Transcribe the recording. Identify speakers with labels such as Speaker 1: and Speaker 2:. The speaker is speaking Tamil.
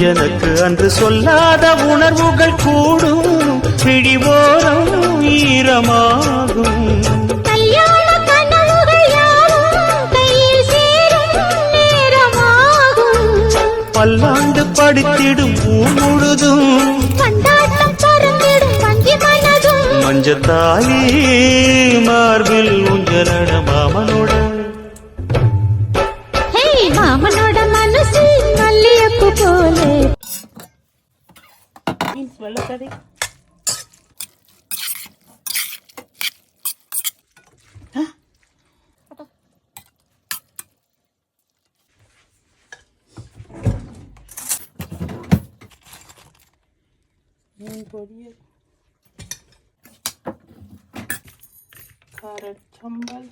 Speaker 1: எனக்கு அன்று சொல்லாத உணர்வுகள் கூடும், பிடிவோரம் ஈரமாகும். பல்லாண்டு படித்திடும் ஊர் முழுதும் மஞ்சத்தாலி மார்பில் ஊஞ்சலட மாமனோட
Speaker 2: மாமனோட மனசு மல்லியப்பு போலே.
Speaker 3: பொரியல், காரட் சம்பல்,